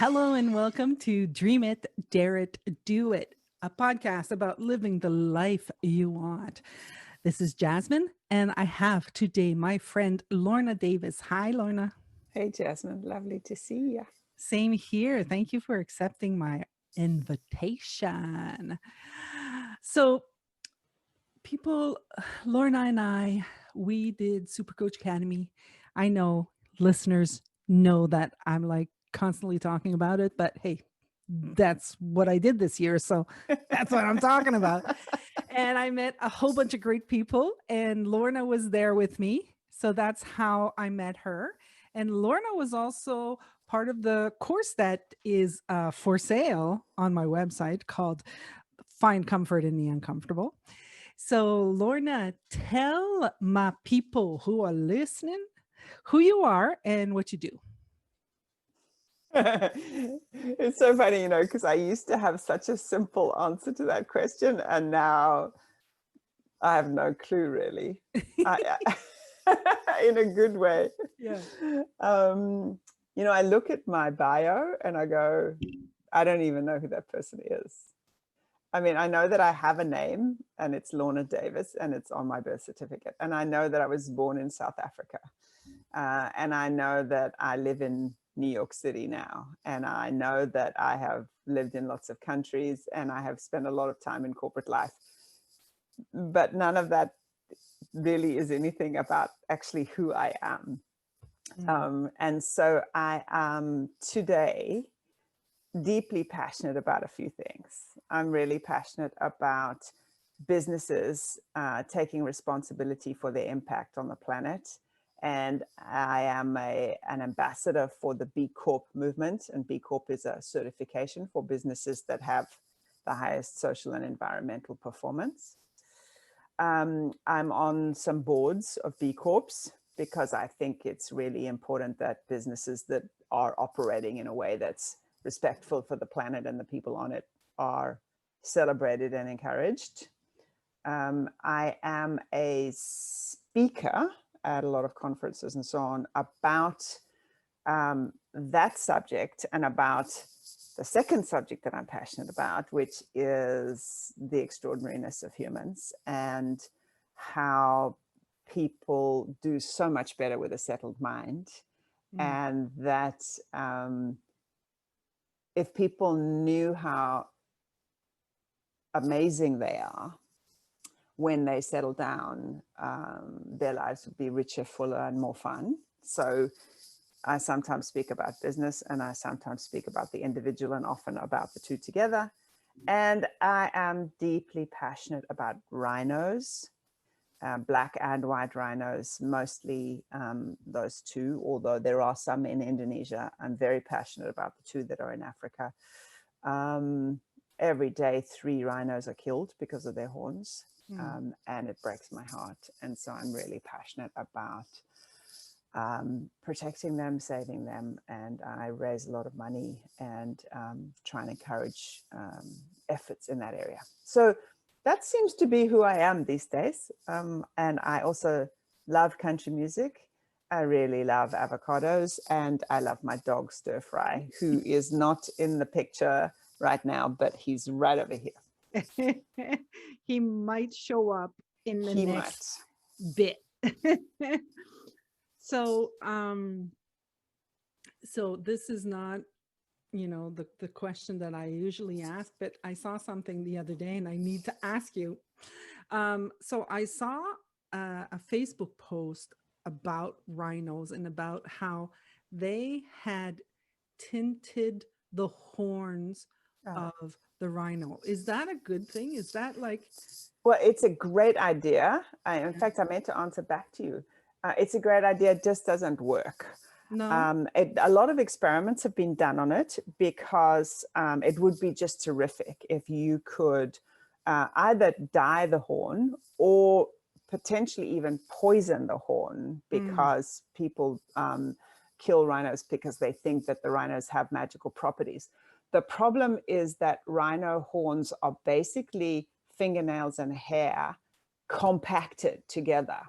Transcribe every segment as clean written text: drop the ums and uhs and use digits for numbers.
Hello and welcome to Dream It, Dare It, Do It, a podcast about living the life you want. This is Jasmine, and I have today my friend Lorna Davis. Hi, Lorna. Hey, Jasmine, lovely to see you. Same here. Thank you for accepting my invitation. So, people, Lorna and I, we did Super Coach Academy. I know listeners know that I'm like constantly talking about it, but hey, that's what I did this year. So that's what I'm talking about. And I met a whole bunch of great people, and Lorna was there with me. So that's how I met her. And Lorna was also part of the course that is for sale on my website called Find Comfort in the Uncomfortable. So, Lorna, tell my people who are listening who you are and what you do. It's so funny, because I used to have such a simple answer to that question, and now I have no clue really. In a good way. Yeah. I look at my bio and I go, I don't even know who that person is. I mean, I know that I have a name and it's Lorna Davis and it's on my birth certificate. And I know that I was born in South Africa. And I know that I live in New York City now. And I know that I have lived in lots of countries and I have spent a lot of time in corporate life. But none of that really is anything about actually who I am. And so I am today deeply passionate about a few things. I'm really passionate about businesses taking responsibility for their impact on the planet. And I am an ambassador for the B Corp movement. And B Corp is a certification for businesses that have the highest social and environmental performance. I'm on some boards of B Corps because I think it's really important that businesses that are operating in a way that's respectful for the planet and the people on it are celebrated and encouraged. I am a speaker at a lot of conferences and so on about that subject and about the second subject that I'm passionate about, which is the extraordinariness of humans and how people do so much better with a settled mind. And that if people knew how amazing they are when they settle down, their lives would be richer, fuller, and more fun. So I sometimes speak about business and I sometimes speak about the individual and often about the two together. And I am deeply passionate about rhinos, black and white rhinos, mostly those two, although there are some in Indonesia. I'm very passionate about the two that are in Africa. Every day, 3 rhinos are killed because of their horns, and it breaks my heart. And so I'm really passionate about protecting them, saving them, and I raise a lot of money and try and encourage efforts in that area. So that seems to be who I am these days. And I also love country music. I really love avocados, and I love my dog Stir Fry, who is not in the picture right now, but he's right over here. He might show up in the He next might. bit. So so this is not, the question that I usually ask, but I saw something the other day and I need to ask you. So I saw a Facebook post about rhinos and about how they had tinted the horns of the rhino. Is that a good thing? Is that like... Well, it's a great idea. In fact, I meant to answer back to you. It's a great idea, it just doesn't work. No. A lot of experiments have been done on it because it would be just terrific if you could either dye the horn or potentially even poison the horn, because people kill rhinos because they think that the rhinos have magical properties. The problem is that rhino horns are basically fingernails and hair compacted together.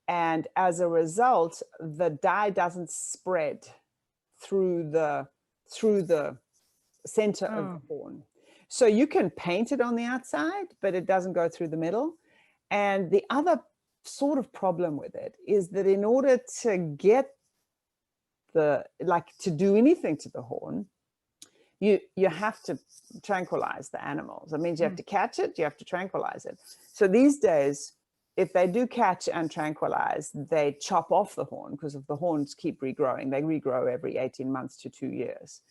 And as a result, the dye doesn't spread through the through the center of the Oh, horn. So you can paint it on the outside, but it doesn't go through the middle. And the other sort of problem with it is that in order to get to do anything to the horn, you have to tranquilize the animals. That means you have mm, to catch it, you have to tranquilize it. So these days, if they do catch and tranquilize, they chop off the horn, because if the horns keep regrowing, they regrow every 18 months to 2 years.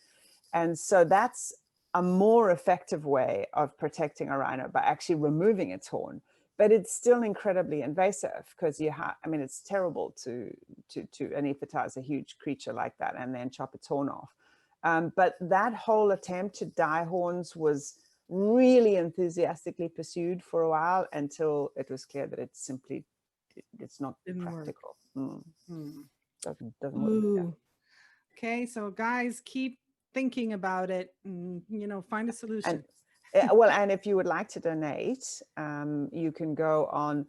And so that's a more effective way of protecting a rhino, by actually removing its horn. But it's still incredibly invasive, because I mean, it's terrible to anesthetize a huge creature like that and then chop its horn off. But that whole attempt to dye horns was really enthusiastically pursued for a while, until it was clear that it's not didn't work. practical. Mm. Doesn't work. Yeah. Ooh. Okay, so guys, keep thinking about it and, find a And solution. well, and if you would like to donate, you can go on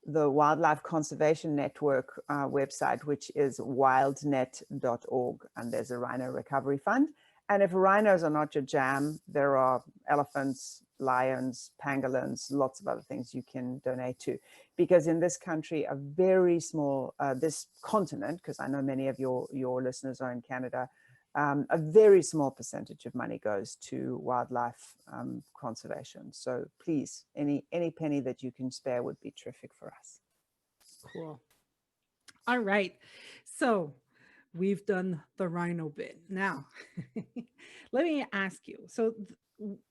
the Wildlife Conservation Network website, which is wildnet.org, and there's a rhino recovery fund. And if rhinos are not your jam, there are elephants, lions, pangolins, lots of other things you can donate to. Because in this country, a very small, this continent, because I know many of your listeners are in Canada, a very small percentage of money goes to wildlife conservation. So please, any penny that you can spare would be terrific for us. Cool. All right. So we've done the rhino bit. Now, let me ask you. So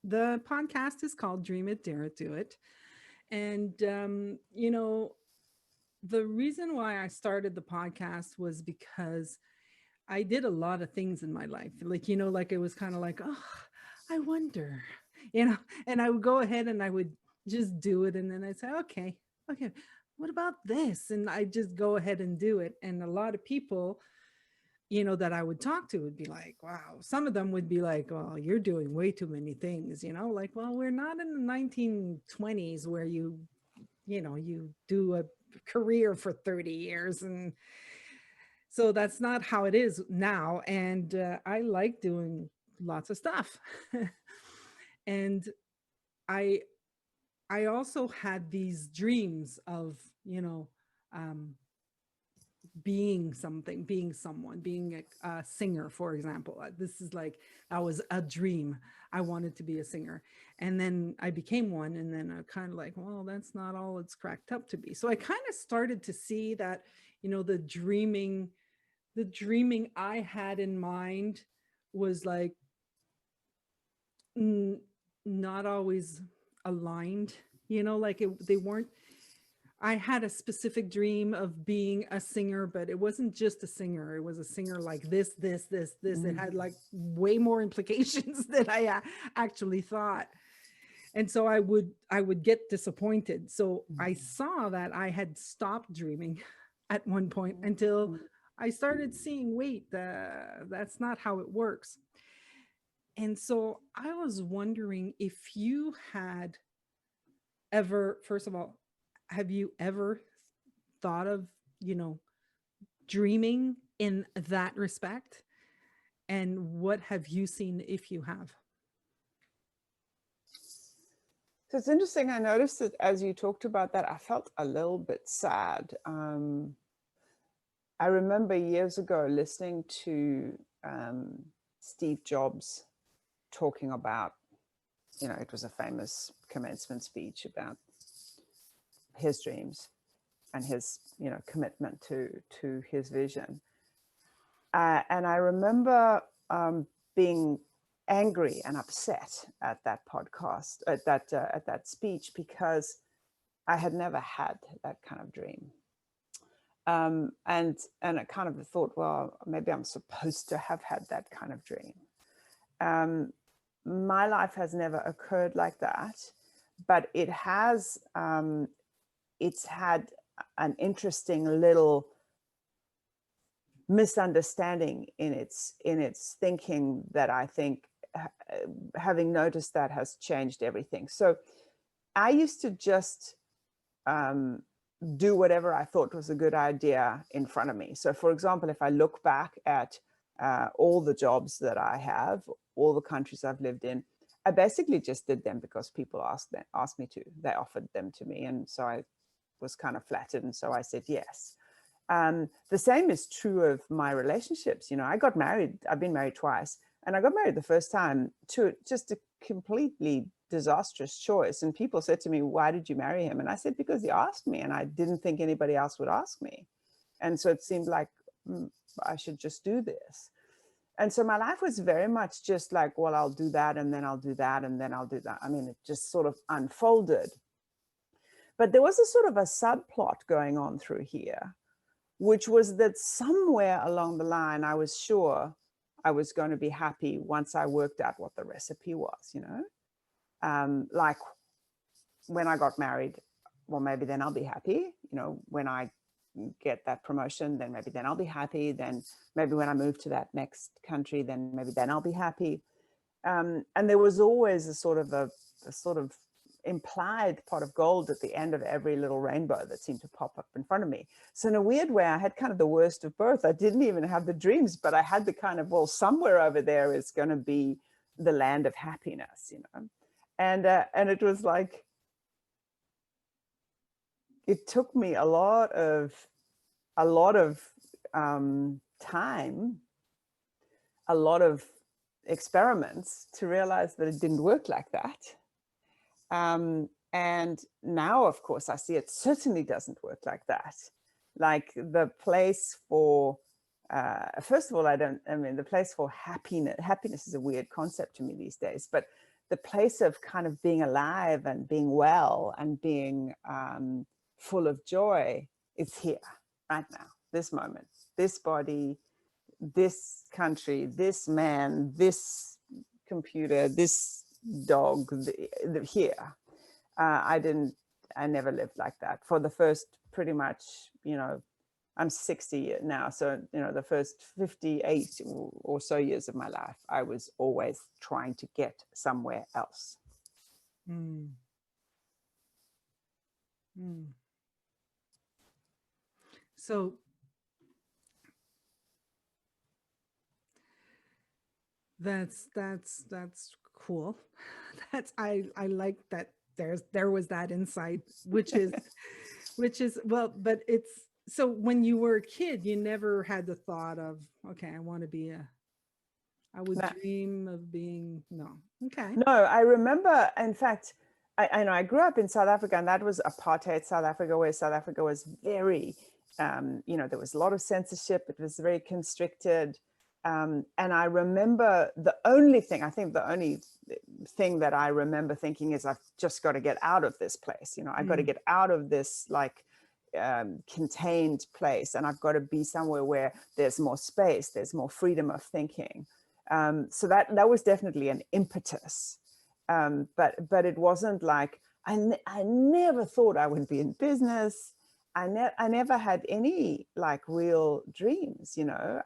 the podcast is called Dream It, Dare It, Do It. And, the reason why I started the podcast was because I did a lot of things in my life. Like, like it was kind of like, oh, I wonder, and I would go ahead and I would just do it. And then I'd say, okay, what about this? And I just go ahead and do it. And a lot of people, that I would talk to would be like, wow. Some of them would be like, well, you're doing way too many things, like, well, we're not in the 1920s where you do a career for 30 years. And so that's not how it is now. And I like doing lots of stuff. And I I also had these dreams of, um, being something, being someone, being a singer, for example. This is like, that was a dream. I wanted to be a singer. And then I became one. And then I kind of like, well, that's not all it's cracked up to be. So I kind of started to see that, the dreaming I had in mind was like n- not always aligned, like they weren't. I had a specific dream of being a singer, but it wasn't just a singer. It was a singer like this. It had like way more implications than I actually thought. And so I would get disappointed. So I saw that I had stopped dreaming at one point until I started seeing, wait, that's not how it works. And so I was wondering if you had ever, first of all, have you ever thought of, you know, dreaming in that respect? And what have you seen if you have? So it's interesting. I noticed that as you talked about that, I felt a little bit sad. I remember years ago listening to Steve Jobs talking about, it was a famous commencement speech about his dreams and his, commitment to his vision. And I remember being angry and upset at that podcast, at that speech, because I had never had that kind of dream. And I kind of thought, well, maybe I'm supposed to have had that kind of dream. My life has never occurred like that, but it's had an interesting little misunderstanding in its thinking that I think, having noticed that, has changed everything. So I used to just do whatever I thought was a good idea in front of me. So for example, if I look back at all the jobs that I have, all the countries I've lived in, I basically just did them because people asked me to. They offered them to me, and so I was kind of flattered, and so I said yes. The same is true of my relationships. You know, I got married. I've been married twice, and I got married the first time to just a completely disastrous choice. And people said to me, "Why did you marry him?" And I said, "Because he asked me, and I didn't think anybody else would ask me." And so it seemed like I should just do this. And so my life was very much just like, well, I'll do that, and then I'll do that, and then I'll do that. I mean, it just sort of unfolded. But there was a sort of a subplot going on through here, which was that somewhere along the line, I was sure I was going to be happy once I worked out what the recipe was, you know? Like when I got married, well, maybe then I'll be happy. You know, when I get that promotion, then maybe then I'll be happy. Then maybe when I move to that next country, then maybe then I'll be happy. And there was always a sort of implied pot of gold at the end of every little rainbow that seemed to pop up in front of me. So in a weird way, I had kind of the worst of both. I didn't even have the dreams, but I had the kind of, well, somewhere over there is going to be the land of happiness, you know. And it was like, it took me a lot of time, a lot of experiments to realize that it didn't work like that. And now, of course, I see it certainly doesn't work like that. Like the place for, first of all, the place for happiness is a weird concept to me these days, but the place of kind of being alive and being well and being full of joy is here right now, this moment, this body, this country, this man, this computer, this dog, here. I never lived like that for the first pretty much, you know, I'm 60 now. So, you know, the first 58 or so years of my life, I was always trying to get somewhere else. Mm. Mm. So that's cool. That's I like that there was that insight, which is well, but it's so when you were a kid, you never had the thought of, okay, I would Now, dream of being no. Okay. no, I remember, in fact, I know I grew up in South Africa, and that was apartheid South Africa, where South Africa was very, you know, there was a lot of censorship. It was very constricted. And I remember I think the only thing that I remember thinking is, I've just got to get out of this place. You know, I've got to Mm. get out of this like contained place, and I've got to be somewhere where there's more space, there's more freedom of thinking. So that was definitely an impetus. But it wasn't like I never thought I would be in business. I never had any like real dreams, you know.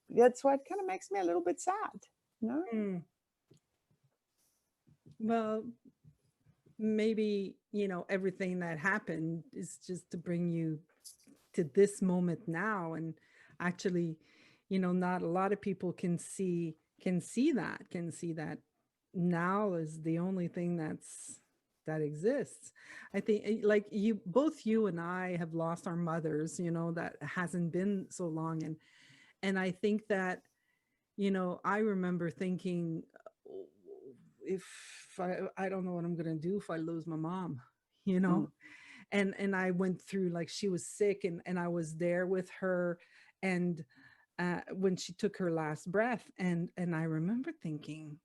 That's why it kind of makes me a little bit sad, you know. Mm. Well, maybe, everything that happened is just to bring you to this moment now. And actually, not a lot of people can see that now is the only thing that exists. I think, like, you and I have lost our mothers, that hasn't been so long. And I think that, I remember thinking, "Oh, if I don't know what I'm going to do if I lose my mom, you know?" Mm. And I went through, like, she was sick, and I was there with her, and when she took her last breath, and I remember thinking,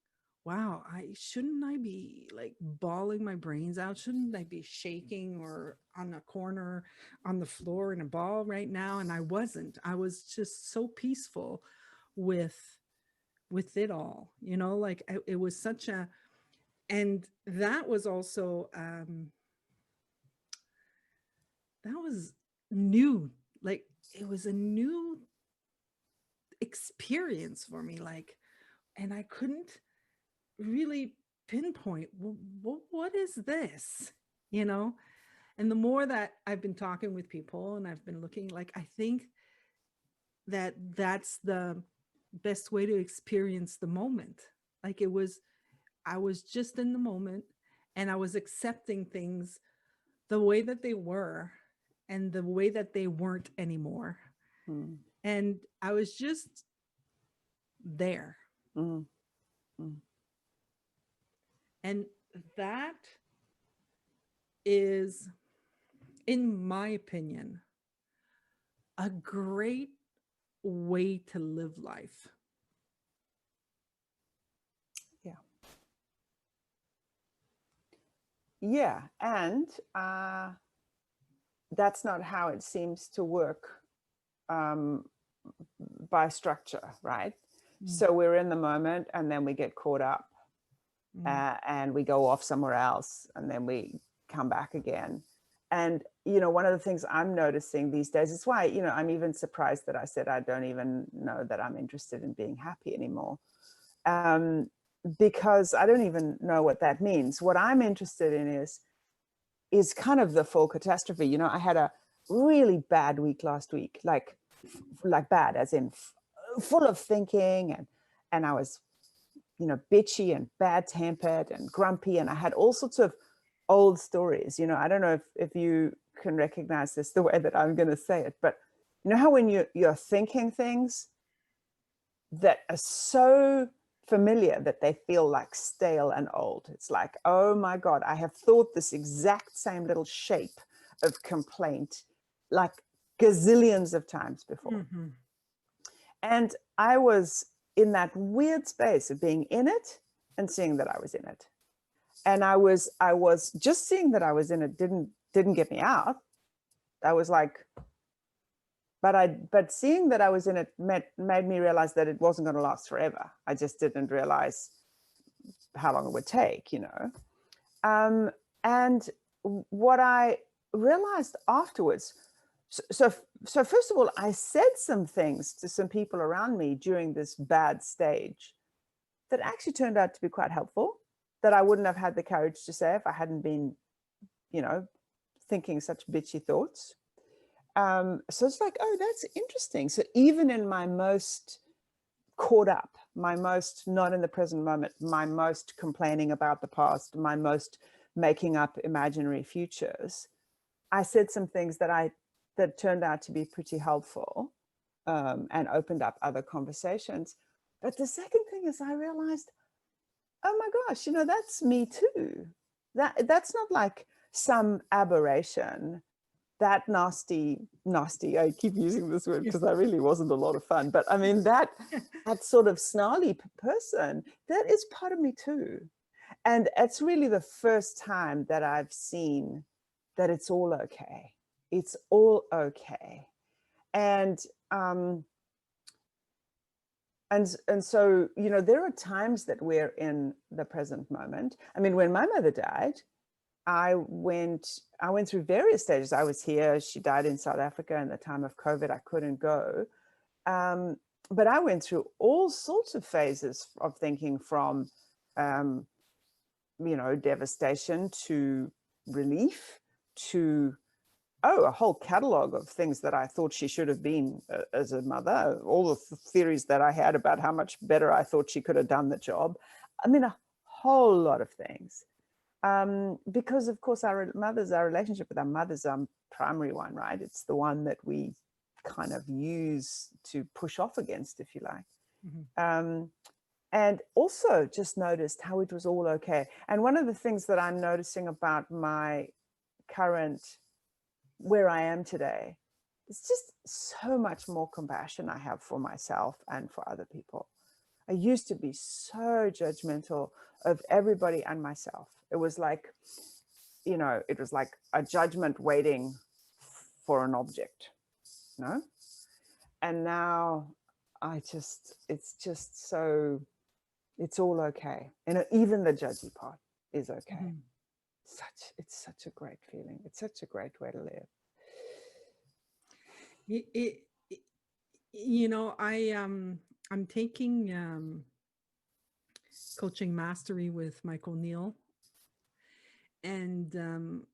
wow, I be like bawling my brains out? Shouldn't I be shaking or on a corner on the floor in a ball right now? And I wasn't. I was just so peaceful with it all, like, it was such a, and that was also that was new. Like, it was a new experience for me, like, and I couldn't really pinpoint, what is this, you know and the more that I've been talking with people and I've been looking, like, I think that that's the best way to experience the moment. Like it was, I was just in the moment and I was accepting things the way that they were and the way that they weren't anymore. Mm, And I was just there. mm, mm. And that is, in my opinion, a great way to live life. Yeah. Yeah. And that's not how it seems to work um, by structure, right? Mm, So we're in the moment and then we get caught up mm, and we go off somewhere else and then we come back again. And, you know, one of the things I'm noticing these days is why, you know, I'm even surprised that I said I don't even know that I'm interested in being happy anymore. Um, because I don't even know what that means. What I'm interested in is kind of the full catastrophe. You know, I had a really bad week last week, like bad as in full of thinking, and I was, you know, bitchy and bad tempered and grumpy, and I had all sorts of old stories. You know, I don't know if you can recognize this the way that I'm going to say it, but you know how when you're thinking things that are so familiar that they feel like stale and old. It's like, oh my God, I have thought this exact same little shape of complaint like gazillions of times before. mhm, And I was in that weird space of being in it and seeing that I was in it. And I was just seeing that I was in it didn't get me out. I was like, but seeing that I was in it made me realize that it wasn't going to last forever. I just didn't realize how long it would take, you know. Um, and what I realized afterwards, so first of all, I said some things to some people around me during this bad stage that actually turned out to be quite helpful, that I wouldn't have had the courage to say if I hadn't been, you know, thinking such bitchy thoughts. So it's like, oh, that's interesting. So even in my most caught up, my most not in the present moment, my most complaining about the past, my most making up imaginary futures, I said some things that turned out to be pretty helpful, and opened up other conversations. But the second thing is I realized, oh my gosh, you know, that's me too. That's not like some aberration. That nasty, I keep using this word yeah, because I really wasn't a lot of fun, but I mean that sort of snarly person, that is part of me too. And it's really the first time that I've seen that it's all okay. It's all okay. And um and so, you know, there are times that we're in the present moment. I mean, when my mother died, I went through various stages. I was here. She died in South Africa in the time of COVID. I couldn't go. Um, but I went through all sorts of phases of thinking, from um, you know, devastation to relief to, oh, a whole catalog of things that I thought she should have been as a mother, all the theories that I had about how much better I thought she could have done the job. I mean, a whole lot of things. Because of course our relationship with our mother's primary one, right? It's the one that we kind of use to push off against, if you like. mhm, Um, and also just noticed how it was all okay. And one of the things that I'm noticing about my current, where I am today, is just so much more compassion I have for myself and for other people. I used to be so judgmental of everybody and myself. It was like, you know, it was like a judgment waiting for an object, you know? And now it's just so, it's all okay. And even the judgy part is okay. mhm. It's such a great feeling. It's such a great way to live. It, you know, I'm taking coaching mastery with Michael Neal, and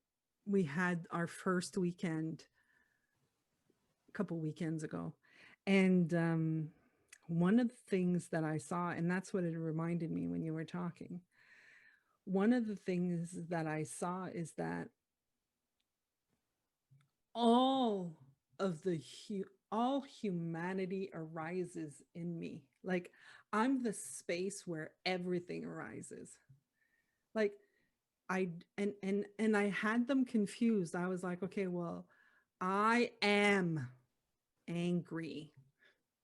we had our first weekend a couple weekends ago, And one of the things that I saw, and that's what it reminded me when you were talking, one of the things that I saw is that all of all humanity arises in me. Like I'm the space where everything arises. Like and I had them confused. I was like, okay, well, I am angry,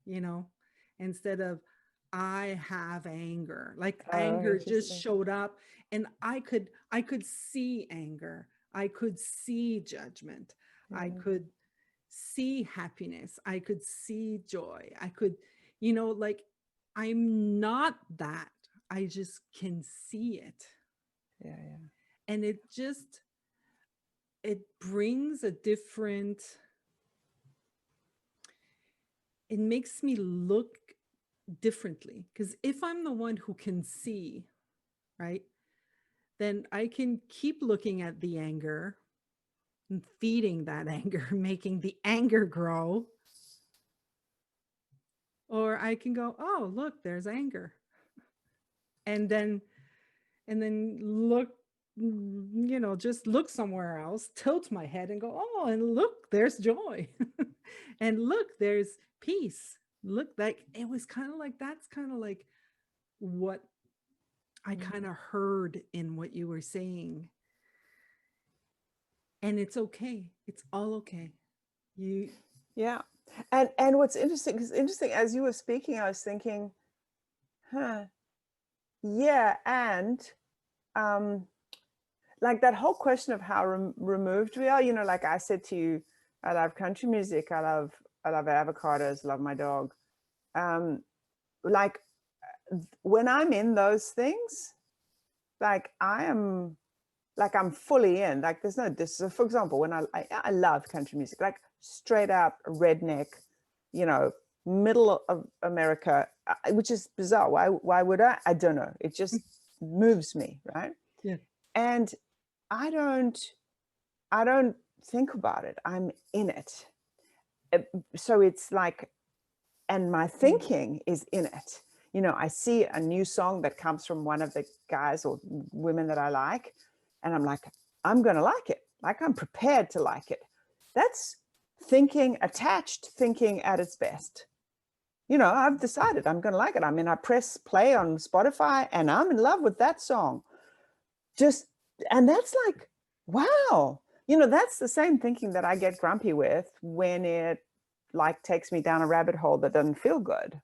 you know, instead of I have anger. Like Oh, anger just interesting. showed up and I could see anger. I could see judgment. I Yeah. could see happiness. I could see joy. I could, like I'm not that. I just can see it. Yeah. Yeah. And it brings a different, it makes me look differently. Because if I'm the one who can see, right, then I can keep looking at the anger and feeding that anger, making the anger grow. Or I can go, oh, look, there's anger. And then look, just look somewhere else, tilt my head and go, oh, and look, there's joy. And look, there's peace. Look, like it was kind of like that's kind of like what I Mm. kind of heard in what you were saying. And it's okay. It's all okay. You Yeah. And what's interesting, because interesting, as you were speaking, I was thinking, huh, yeah, and um, like that whole question of how removed we are, like I said to you, I love country music, I love avocados, love my dog. Um, like when I'm in those things, like I'm fully in. Like there's no dis. So for example, when I love country music, like straight up redneck, you know, middle of America, which is bizarre. Why would I? I don't know. It just moves me, right? yeah. And I don't I don't think about it. I'm in it. So it's like, and my Mm. thinking is in it. I see a new song that comes from one of the guys or women that I like, and I'm like, I'm going to like it. Like I'm prepared to like it. That's thinking attached, thinking at its best. I've decided I'm going to like it. I mean, I press play on Spotify and I'm in love with that song. Just, and that's like, wow. That's the same thinking that I get grumpy with when it like takes me down a rabbit hole that doesn't feel good.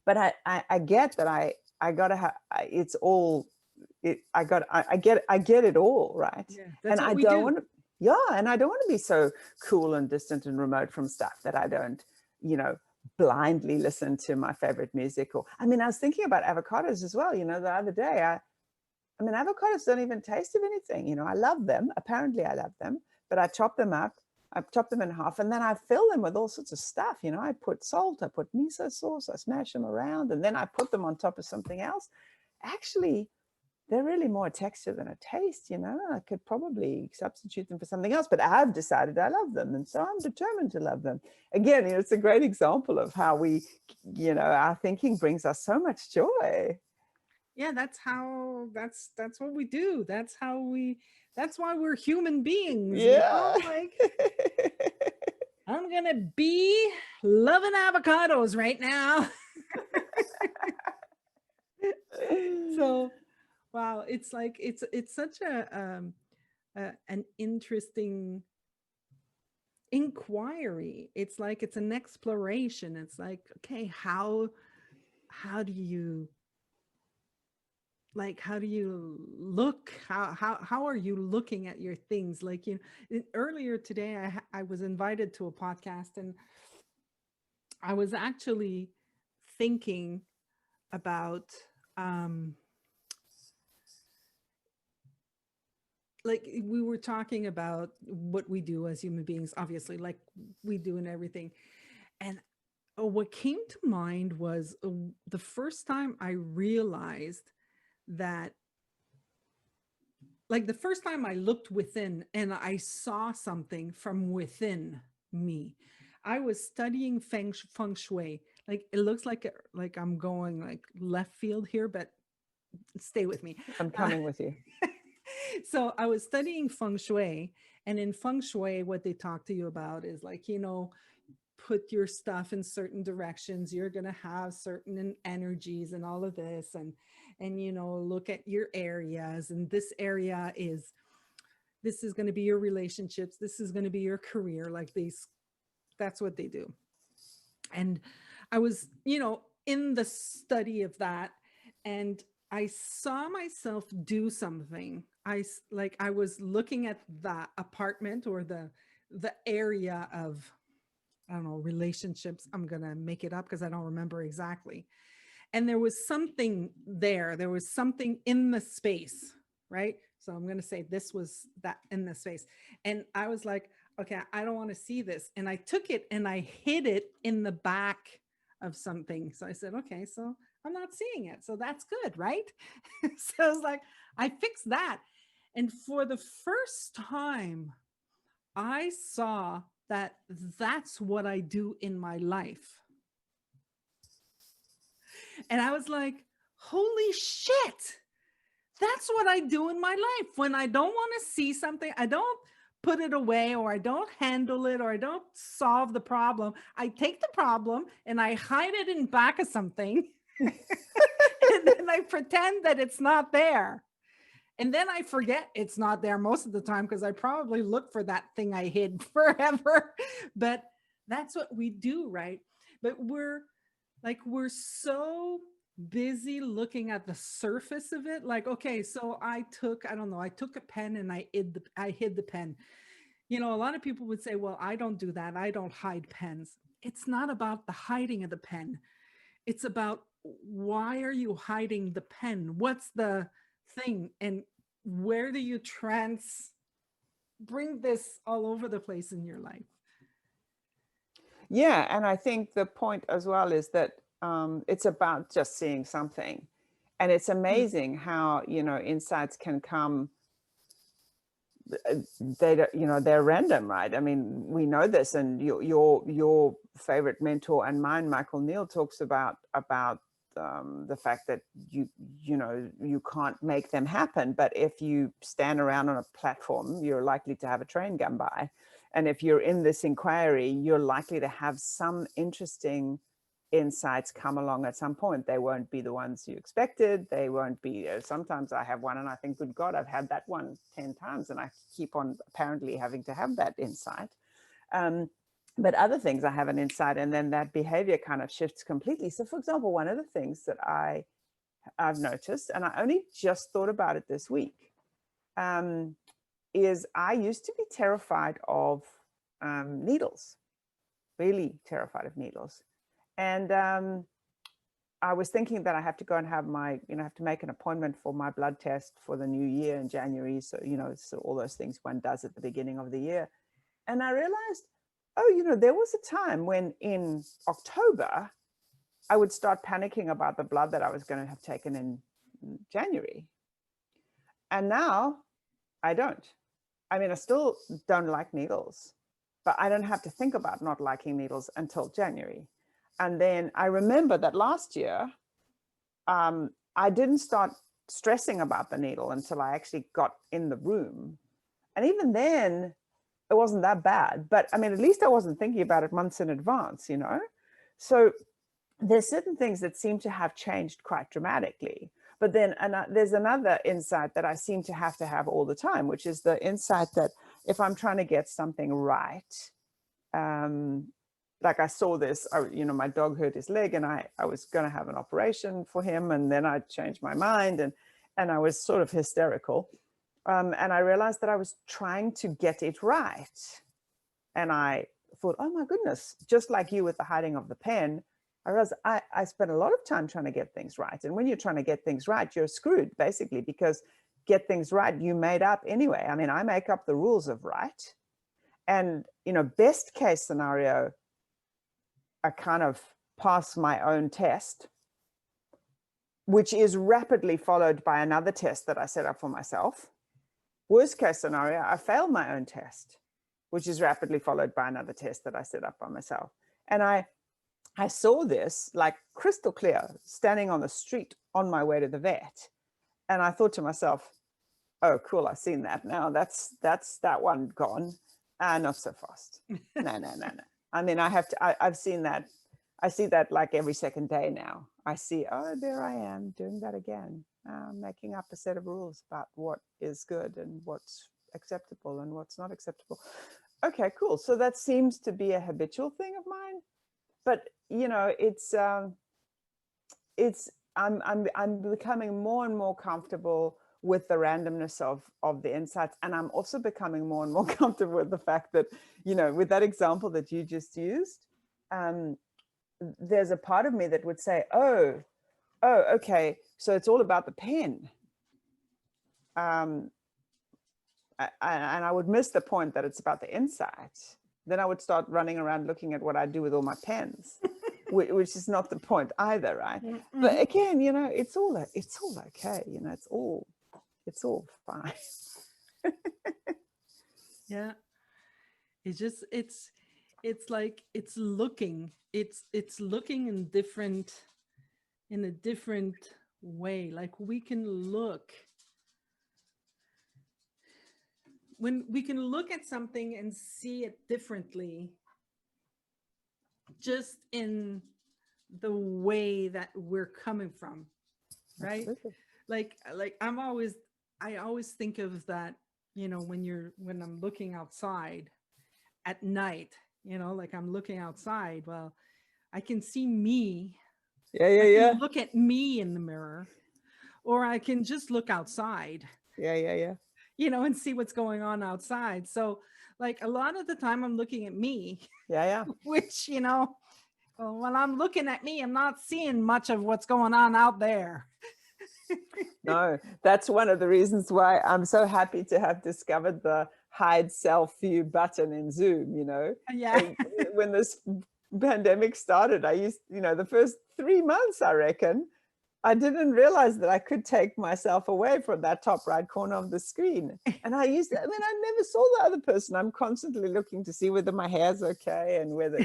But I get that I gotta have, it's all I get it all, right. Yeah. And That's what I we don't do. want to, yeah, and I don't want to be so cool and distant and remote from stuff that I don't, you know blindly listen to my favorite music. Or I mean, I was thinking about avocados as well, the other day. I mean, avocados don't even taste of anything. I love them. Apparently, I love them, but I chop them up. I chop them in half, and then I fill them with all sorts of stuff. I put salt, I put miso sauce, I smash them around, and then I put them on top of something else. Actually, they're really more a texture than a taste. I could probably substitute them for something else, but I've decided I love them, and so I'm determined to love them. Again, it's a great example of how our thinking brings us so much joy. Yeah, that's what we do. That's why we're human beings, Yeah. like I'm gonna be loving avocados right now. So wow, it's like it's such an interesting inquiry. It's like it's an exploration. It's like, okay, how do you, like, how do you look, how are you looking at your things? Like, earlier today I was invited to a podcast, and I was actually thinking about um like we were talking about what we do as human beings, obviously, like we do in everything. And what came to mind was the first time I realized that, like the first time I looked within and I saw something from within me. I was studying feng shui. Like it looks like I'm going like left field here, but stay with me. I'm Uh, coming with you. so I was studying feng shui, and in feng shui, what they talk to you about is like, put your stuff in certain directions. You're going to have certain energies and all of this, and look at your areas, and this is going to be your relationships. This is going to be your career. Like these, that's what they do. And I was, in the study of that, and I saw myself do something. I was looking at the apartment or the area of, I don't know, relationships. I'm going to make it up because I don't remember exactly. And there was something there. There was something in the space, right? So I'm going to say this was that in the space. And I was like, okay, I don't want to see this. And I took it and I hid it in the back of something. So I said, okay, so I'm not seeing it. So that's good, right? So I was like, I fixed that. And for the first time, I saw that that's what I do in my life. And I was like, holy shit, that's what I do in my life. When I don't want to see something, I don't put it away, or I don't handle it, or I don't solve the problem. I take the problem and I hide it in back of something. And then I pretend that it's not there. And then I forget it's not there most of the time because I probably look for that thing I hid forever. But that's what we do, right? But we're so busy looking at the surface of it. Like, okay, so I don't know, I took a pen and I hid the pen. A lot of people would say, well, I don't do that. I don't hide pens. It's not about the hiding of the pen. It's about, why are you hiding the pen? What's the thing? And where do you bring this all over the place in your life? Yeah, and I think the point as well is that it's about just seeing something. And it's Mm. amazing how, insights can come. They're random, right? I mean, we know this, and your favorite mentor and mine, Michael Neal, talks about the fact that you can't make them happen, but if you stand around on a platform, you're likely to have a train come by. And if you're in this inquiry, you're likely to have some interesting insights come along at some point. They won't be the ones you expected. They won't be, sometimes I have one and I think, good God, I've had that one 10 times and I keep on apparently having to have that insight. But other things I have an insight, and then that behavior kind of shifts completely. So for example, one of the things that I've noticed, and I only just thought about it this week, is I used to be terrified of needles, really terrified of needles. And I was thinking that I have to go and have have to make an appointment for my blood test for the new year in January. So, so all those things one does at the beginning of the year. And I realized, oh, there was a time when in October, I would start panicking about the blood that I was going to have taken in January. And now I don't. I mean, I still don't like needles, but I don't have to think about not liking needles until January. And then I remember that last year, I didn't start stressing about the needle until I actually got in the room. And even then, it wasn't that bad. But I mean, at least I wasn't thinking about it months in advance, So there's certain things that seem to have changed quite dramatically. But then there's another insight that I seem to have all the time, which is the insight that if I'm trying to get something right, like I saw this, my dog hurt his leg and I was going to have an operation for him. And then I changed my mind and I was sort of hysterical. And I realized that I was trying to get it right. And I thought, oh my goodness, just like you with the hiding of the pen, I realized I spent a lot of time trying to get things right. And when you're trying to get things right, you're screwed basically, because get things right, you made up anyway. I mean, I make up the rules of right. And, best case scenario, I kind of pass my own test, which is rapidly followed by another test that I set up for myself. Worst case scenario, I failed my own test. which is rapidly followed by another test that I set up by myself. And I saw this like crystal clear standing on the street on my way to the vet. And I thought to myself, oh, cool, I've seen that now. That's that one gone. Not so fast. No. I mean, I've seen that. I see that like every second day now. I see, oh, there I am doing that again, making up a set of rules about what is good and what's acceptable and what's not acceptable. Okay, cool. So that seems to be a habitual thing of mine. But I'm becoming more and more comfortable with the randomness of the insights, and I'm also becoming more and more comfortable with the fact that, with that example that you just used, there's a part of me that would say, oh, okay, so it's all about the pen. And I would miss the point that it's about the insight. Then I would start running around looking at what I do with all my pens, which is not the point either, right? Mm-hmm. But again, it's all okay. It's all fine. Yeah, it's like it's looking in a different way. Like we can look. When we can look at something and see it differently, just in the way that we're coming from, right? Absolutely. Like I always think of that, when I'm looking outside at night, like I'm looking outside, well, I can see me. I can look at me in the mirror, or I can just look outside. Yeah. And see what's going on outside. So like a lot of the time I'm looking at me. Yeah. Which, when I'm looking at me, I'm not seeing much of what's going on out there. No, that's one of the reasons why I'm so happy to have discovered the hide self view button in Zoom, Yeah. And when this pandemic started, I used, the first 3 months, I reckon, I didn't realize that I could take myself away from that top right corner of the screen. And I never saw the other person. I'm constantly looking to see whether my hair's okay and whether,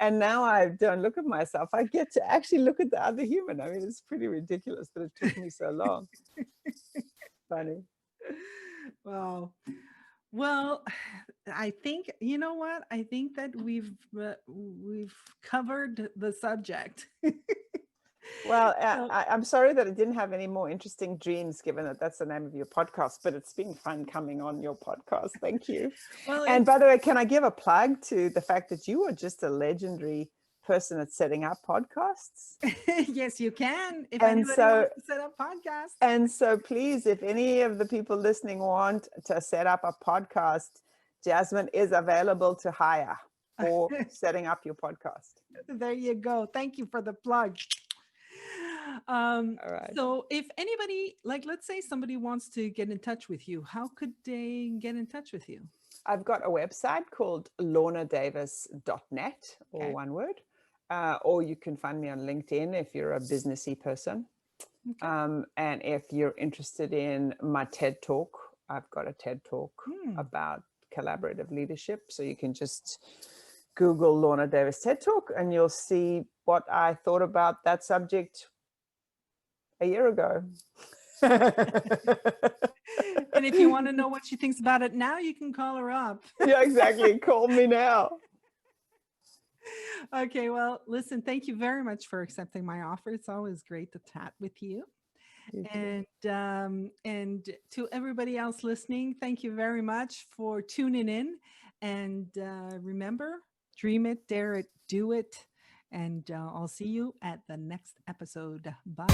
and now I don't look at myself. I get to actually look at the other human. I mean, it's pretty ridiculous that it took me so long. Funny. Wow. Well, I think, you know what? I think that we've covered the subject. Well, I'm sorry that it didn't have any more interesting dreams, given that that's the name of your podcast, but it's been fun coming on your podcast. Thank you. Well, and by the way, can I give a plug to the fact that you are just a legendary person at setting up podcasts? Yes, you can. If anybody wants to set up podcasts. And so please, if any of the people listening want to set up a podcast, Jasmine is available to hire for setting up your podcast. There you go. Thank you for the plug. All right. So if anybody, like, let's say somebody wants to get in touch with you, how could they get in touch with you? I've got a website called lornadavis.net, or one word, or you can find me on LinkedIn if you're a businessy person. Okay. And if you're interested in my TED Talk, I've got a TED Talk about collaborative leadership. So you can just Google Lorna Davis TED Talk and you'll see what I thought about that subject a year ago. And if you want to know what she thinks about it now, you can call her up. Yeah, exactly. Call me now. Okay, well, listen, thank you very much for accepting my offer. It's always great to chat with you. And to everybody else listening, thank you very much for tuning in. And remember, dream it, dare it, do it. And I'll see you at the next episode. Bye.